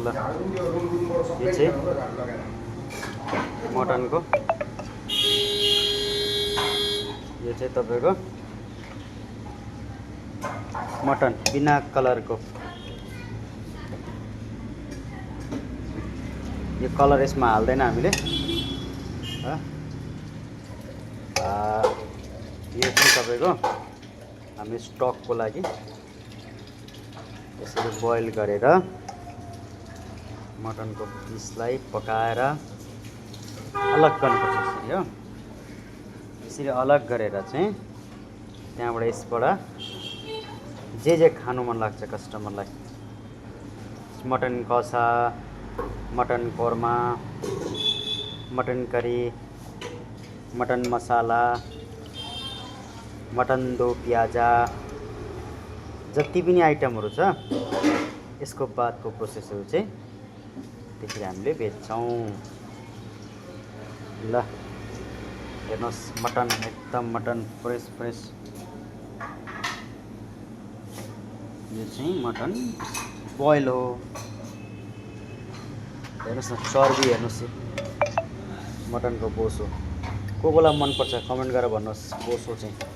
ल यो चाहिँ मटनको, यो चाहिँ तपाईको मटन बिना कलरको। यो कलर यसमा हाल्दैन हामीले। यो चाहिँ तपाईको हामी स्टकको लागि यसरी बोइल गरेर मटनको पिसलाई पकाएर अलग गर्नुपर्छ यसरी हो। यसरी अलग गरेर चाहिँ त्यहाँबाट यसबाट जे खानु मन लाग्छ कस्टमरलाई, मटन कसा, mutton korma, mutton curry, mutton masala, mutton do pyaza, जति पनि आइटमहरू छ यसको बादको प्रोसेसहरू चाहिँ त्यसरी हामीले बेच्छौँ। ल हेर्नुहोस् मटन एकदम मटन फ्रेस फ्रेस। यो चाहिँ मटन बोइल हो। हेर्नुहोस् न चर्बी हेर्नुहोस्, मटनको बोसो। को कोलाई मनपर्छ कमेन्ट गरेर भन्नुहोस् बोसो चाहिँ।